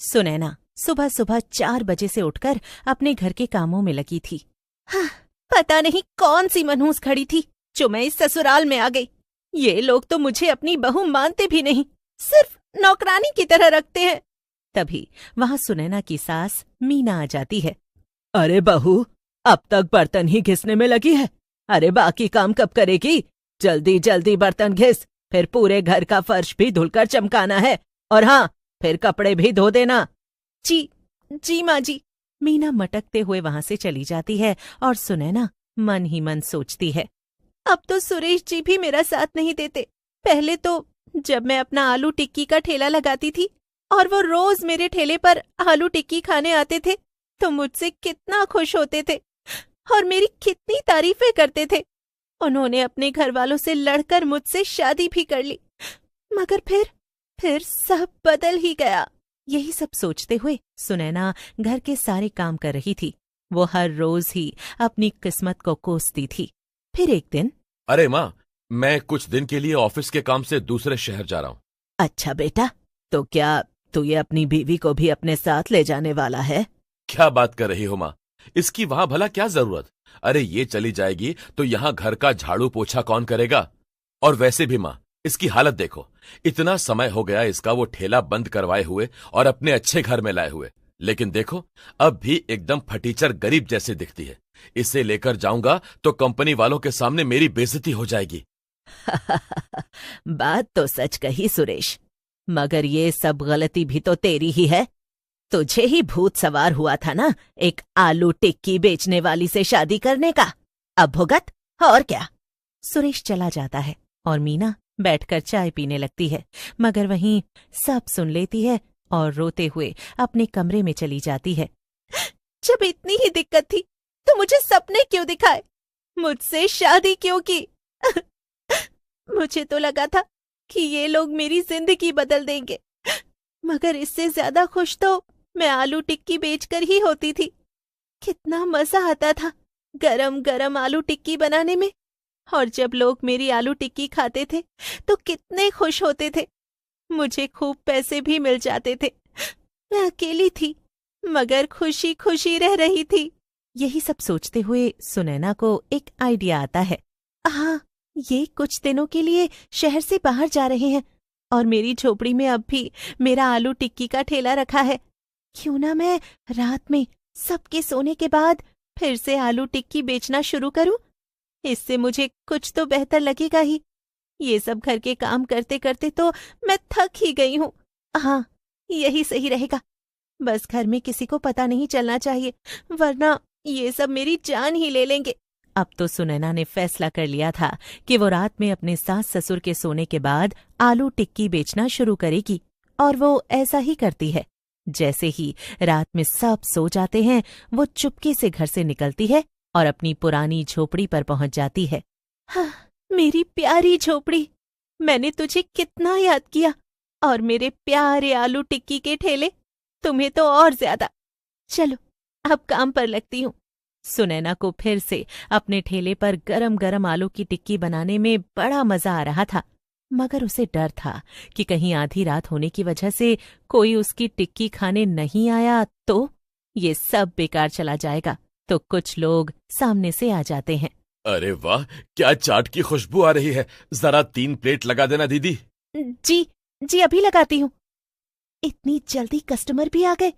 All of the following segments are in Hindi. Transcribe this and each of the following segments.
सुनैना सुबह सुबह 4 बजे से उठकर अपने घर के कामों में लगी थी। हाँ, पता नहीं कौन सी मनहूस खड़ी थी जो मैं इस ससुराल में आ गई। ये लोग तो मुझे अपनी बहू मानते भी नहीं, सिर्फ नौकरानी की तरह रखते हैं। तभी वहां सुनैना की सास मीना आ जाती है। अरे बहू, अब तक बर्तन ही घिसने में लगी है। अरे बाकी काम कब करेगी? जल्दी जल्दी बर्तन घिस, फिर पूरे घर का फर्श भी धुलकर चमकाना है। और हाँ, फिर कपड़े भी धो देना। जी माँ जी। मीना मटकते हुए वहां से चली जाती है और सुनैना मन ही मन सोचती है, अब तो सुरेश जी भी मेरा साथ नहीं देते। पहले तो जब मैं अपना आलू टिक्की का ठेला लगाती थी और वो रोज मेरे ठेले पर आलू टिक्की खाने आते थे तो मुझसे कितना खुश होते थे और मेरी कितनी तारीफें करते थे। उन्होंने अपने घर वालों से लड़कर मुझसे शादी भी कर ली, मगर फिर सब बदल ही गया। यही सब सोचते हुए सुनैना घर के सारे काम कर रही थी। वो हर रोज ही अपनी किस्मत को कोसती थी। फिर एक दिन, अरे माँ, मैं कुछ दिन के लिए ऑफिस के काम से दूसरे शहर जा रहा हूँ। अच्छा बेटा, तो क्या तू ये अपनी बीवी को भी अपने साथ ले जाने वाला है? क्या बात कर रही हो माँ, इसकी वहां भला क्या जरूरत? अरे ये चली जाएगी तो यहाँ घर का झाड़ू पोछा कौन करेगा? और वैसे भी माँ, इसकी हालत देखो, इतना समय हो गया इसका वो ठेला बंद करवाए हुए और अपने अच्छे घर में लाए हुए, लेकिन देखो अब भी एकदम फटीचर गरीब जैसे दिखती है। इसे लेकर जाऊंगा तो कंपनी वालों के सामने मेरी बेइज्जती हो जाएगी। बात तो सच कही सुरेश, मगर ये सब गलती भी तो तेरी ही है। तुझे ही भूत सवार हुआ था ना एक आलू टिक्की बेचने वाली से शादी करने का। अब भुगत, और क्या। सुरेश चला जाता है और मीना बैठकर चाय पीने लगती है, मगर वहीं सब सुन लेती है और रोते हुए अपने कमरे में चली जाती है। जब इतनी ही दिक्कत थी तो मुझे सपने क्यों दिखाए, मुझसे शादी क्यों की? मुझे तो लगा था कि ये लोग मेरी जिंदगी बदल देंगे, मगर इससे ज्यादा खुश तो मैं आलू टिक्की बेचकर ही होती थी। कितना मजा आता था गरम गरम आलू टिक्की बनाने में, और जब लोग मेरी आलू टिक्की खाते थे तो कितने खुश होते थे। मुझे खूब पैसे भी मिल जाते थे। मैं अकेली थी मगर खुशी खुशी रह रही थी। यही सब सोचते हुए सुनैना को एक आइडिया आता है। हाँ, ये कुछ दिनों के लिए शहर से बाहर जा रहे हैं और मेरी झोपड़ी में अब भी मेरा आलू टिक्की का ठेला रखा है। क्यों ना मैं रात में सबके सोने के बाद फिर से आलू टिक्की बेचना शुरू करूं? इससे मुझे कुछ तो बेहतर लगेगा ही। ये सब घर के काम करते करते तो मैं थक ही गई हूँ। हाँ, यही सही रहेगा। बस घर में किसी को पता नहीं चलना चाहिए, वरना ये सब मेरी जान ही ले लेंगे। अब तो सुनैना ने फैसला कर लिया था कि वो रात में अपने सास ससुर के सोने के बाद आलू टिक्की बेचना शुरू करेगी, और वो ऐसा ही करती है। जैसे ही रात में सब सो जाते हैं, वो चुपके से घर से निकलती है और अपनी पुरानी झोपड़ी पर पहुंच जाती है। हाँ, मेरी प्यारी झोपड़ी, मैंने तुझे कितना याद किया, और मेरे प्यारे आलू टिक्की के ठेले, तुम्हें तो और ज्यादा। चलो अब काम पर लगती हूँ। सुनैना को फिर से अपने ठेले पर गरम गरम आलू की टिक्की बनाने में बड़ा मजा आ रहा था, मगर उसे डर था कि कहीं आधी रात होने की वजह से कोई उसकी टिक्की खाने नहीं आया तो ये सब बेकार चला जाएगा। तो कुछ लोग सामने से आ जाते हैं। अरे वाह, क्या चाट की खुशबू आ रही है, जरा 3 प्लेट लगा देना दीदी। जी अभी लगाती हूँ। इतनी जल्दी कस्टमर भी आ गए।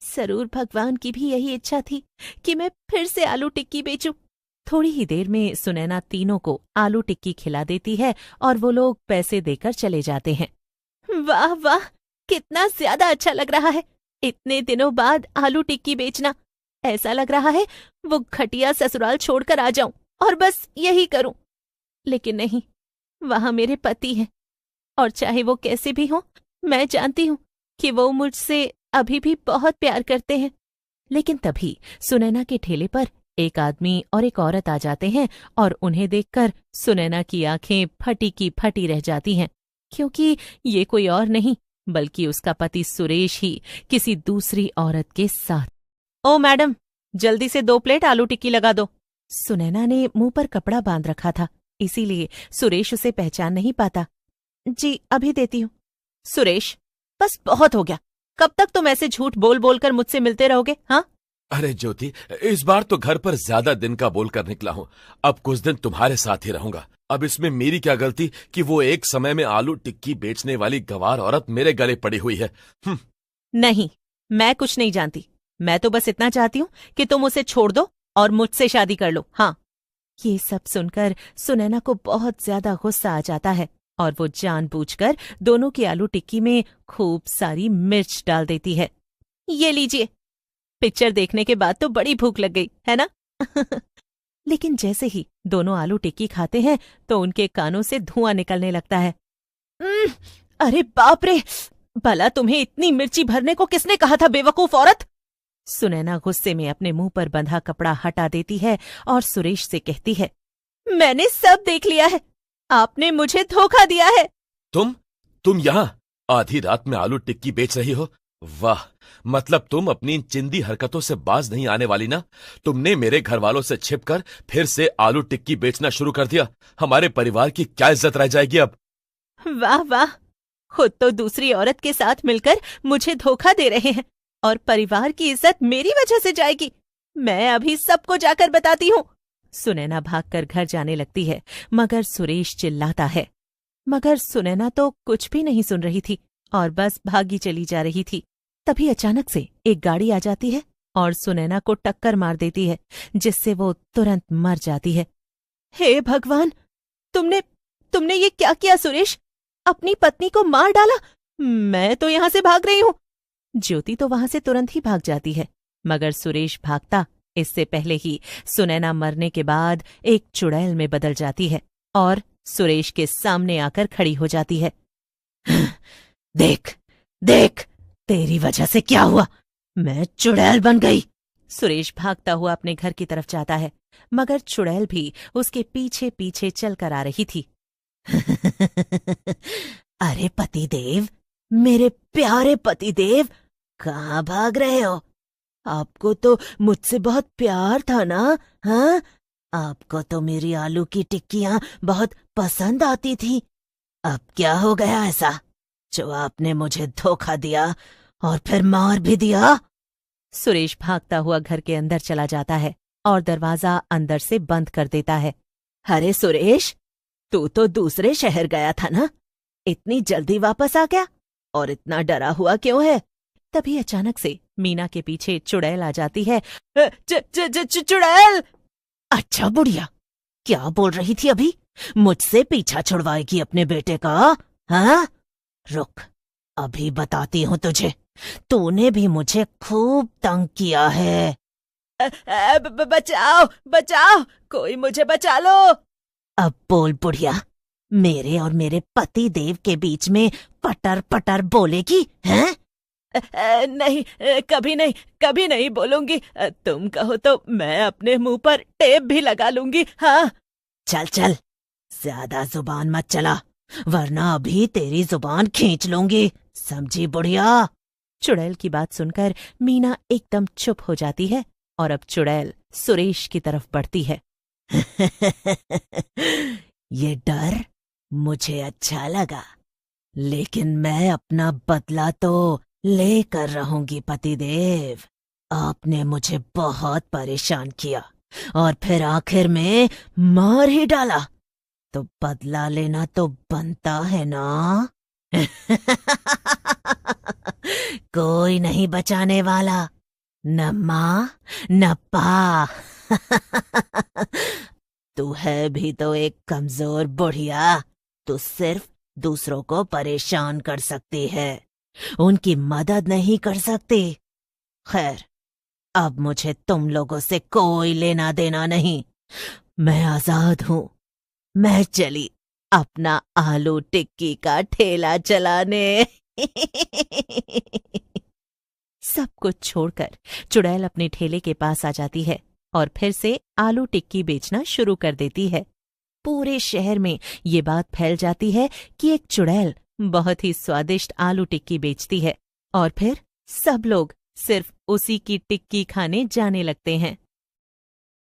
जरूर भगवान की भी यही इच्छा थी कि मैं फिर से आलू टिक्की बेचूं। थोड़ी ही देर में सुनैना तीनों को आलू टिक्की खिला देती है और वो लोग पैसे देकर चले जाते हैं। वाह वाह, कितना ज्यादा अच्छा लग रहा है इतने दिनों बाद आलू टिक्की बेचना। ऐसा लग रहा है वो घटिया ससुराल छोड़कर आ जाऊं और बस यही करूं। लेकिन नहीं, वहां मेरे पति हैं, और चाहे वो कैसे भी हो, मैं जानती हूं कि वो मुझसे अभी भी बहुत प्यार करते हैं। लेकिन तभी सुनैना के ठेले पर एक आदमी और एक औरत आ जाते हैं, और उन्हें देखकर सुनैना की आंखें फटी की फटी रह जाती हैं, क्योंकि ये कोई और नहीं बल्कि उसका पति सुरेश ही किसी दूसरी औरत के साथ। ओ मैडम, जल्दी से 2 प्लेट आलू टिक्की लगा दो। सुनैना ने मुंह पर कपड़ा बांध रखा था, इसीलिए सुरेश उसे पहचान नहीं पाता। जी अभी देती हूँ। सुरेश, बस बहुत हो गया, कब तक तुम ऐसे झूठ बोल बोल कर मुझसे मिलते रहोगे? हाँ, अरे ज्योति, इस बार तो घर पर ज्यादा दिन का बोलकर निकला हूँ। अब कुछ दिन तुम्हारे साथ ही रहूंगा। अब इसमें मेरी क्या गलती कि वो एक समय में आलू टिक्की बेचने वाली गंवार औरत मेरे गले पड़ी हुई है। नहीं, मैं कुछ नहीं जानती। मैं तो बस इतना चाहती हूँ कि तुम उसे छोड़ दो और मुझसे शादी कर लो। हाँ। ये सब सुनकर सुनैना को बहुत ज्यादा गुस्सा आ जाता है और वो जानबूझकर दोनों की आलू टिक्की में खूब सारी मिर्च डाल देती है। ये लीजिए, पिक्चर देखने के बाद तो बड़ी भूख लग गई है ना? लेकिन जैसे ही दोनों आलू टिक्की खाते हैं तो उनके कानों से धुआं निकलने लगता है। अरे बाप रे! भला तुम्हें इतनी मिर्ची भरने को किसने कहा था, बेवकूफ औरत? सुनैना गुस्से में अपने मुंह पर बंधा कपड़ा हटा देती है और सुरेश से कहती है, मैंने सब देख लिया है। आपने मुझे धोखा दिया है। तुम यहाँ आधी रात में आलू टिक्की बेच रही हो? वाह, मतलब तुम अपनी इन चिंदी हरकतों से बाज नहीं आने वाली ना। तुमने मेरे घर वालों से छिपकर फिर से आलू टिक्की बेचना शुरू कर दिया। हमारे परिवार की क्या इज्जत रह जाएगी अब? वाह वाह, खुद तो दूसरी औरत के साथ मिलकर मुझे धोखा दे रहे हैं और परिवार की इज्जत मेरी वजह से जाएगी। मैं अभी सबको जाकर बताती हूँ। सुनैना भागकर घर जाने लगती है, मगर सुरेश चिल्लाता है। मगर सुनैना तो कुछ भी नहीं सुन रही थी और बस भागी चली जा रही थी। तभी अचानक से एक गाड़ी आ जाती है और सुनैना को टक्कर मार देती है, जिससे वो तुरंत मर जाती है। हे भगवान, तुमने ये क्या किया सुरेश? अपनी पत्नी को मार डाला? मैं तो यहां से भाग रही हूं। ज्योति तो वहां से तुरंत ही भाग जाती है, मगर सुरेश भागता इससे पहले ही सुनैना मरने के बाद एक चुड़ैल में बदल जाती है और सुरेश के सामने आकर खड़ी हो जाती है। देख देख, तेरी वजह से क्या हुआ, मैं चुड़ैल बन गई। सुरेश भागता हुआ अपने घर की तरफ जाता है, मगर चुड़ैल भी उसके पीछे पीछे चलकर आ रही थी। अरे पतिदेव, मेरे प्यारे पतिदेव, कहाँ भाग रहे हो? आपको तो मुझसे बहुत प्यार था ना? हाँ, आपको तो मेरी आलू की टिक्कियां बहुत पसंद आती थी। अब क्या हो गया ऐसा जो आपने मुझे धोखा दिया और फिर मार भी दिया? सुरेश भागता हुआ घर के अंदर चला जाता है और दरवाजा अंदर से बंद कर देता है। अरे सुरेश, तू तो दूसरे शहर गया था ना? इतनी जल्दी वापस आ गया और इतना डरा हुआ क्यों है? तभी अचानक से मीना के पीछे चुड़ैल आ जाती है। चुड़ैल! अच्छा बुढ़िया, क्या बोल रही थी अभी? मुझसे पीछा छुड़वाएगी अपने बेटे का? हाँ, रुक, अभी बताती हूँ तुझे। तूने भी मुझे खूब तंग किया है। बचाओ बचाओ, कोई मुझे बचा लो। अब बोल बुढ़िया, मेरे और मेरे पति देव के बीच में पटर पटर बोलेगी? हैं? नहीं, कभी नहीं बोलूंगी। तुम कहो तो मैं अपने मुंह पर टेप भी लगा लूंगी। हाँ, चल चल, ज्यादा जुबान मत चला, वरना अभी तेरी जुबान खींच लूंगी, समझी बुढ़िया? चुड़ैल की बात सुनकर मीना एकदम चुप हो जाती है और अब चुड़ैल सुरेश की तरफ बढ़ती है। ये डर मुझे अच्छा लगा, लेकिन मैं अपना बदला तो लेकर रहूंगी पतिदेव। आपने मुझे बहुत परेशान किया और फिर आखिर में मार ही डाला, तो बदला लेना तो बनता है ना? कोई नहीं बचाने वाला, न माँ न पा। तू है भी तो एक कमजोर बुढ़िया। तू सिर्फ दूसरों को परेशान कर सकती है, उनकी मदद नहीं कर सकती। खैर, अब मुझे तुम लोगों से कोई लेना देना नहीं। मैं आजाद हूं। मैं चली अपना आलू टिक्की का ठेला चलाने। सब कुछ छोड़कर चुड़ैल अपने ठेले के पास आ जाती है और फिर से आलू टिक्की बेचना शुरू कर देती है। पूरे शहर में ये बात फैल जाती है कि एक चुड़ैल बहुत ही स्वादिष्ट आलू टिक्की बेचती है और फिर सब लोग सिर्फ उसी की टिक्की खाने जाने लगते हैं।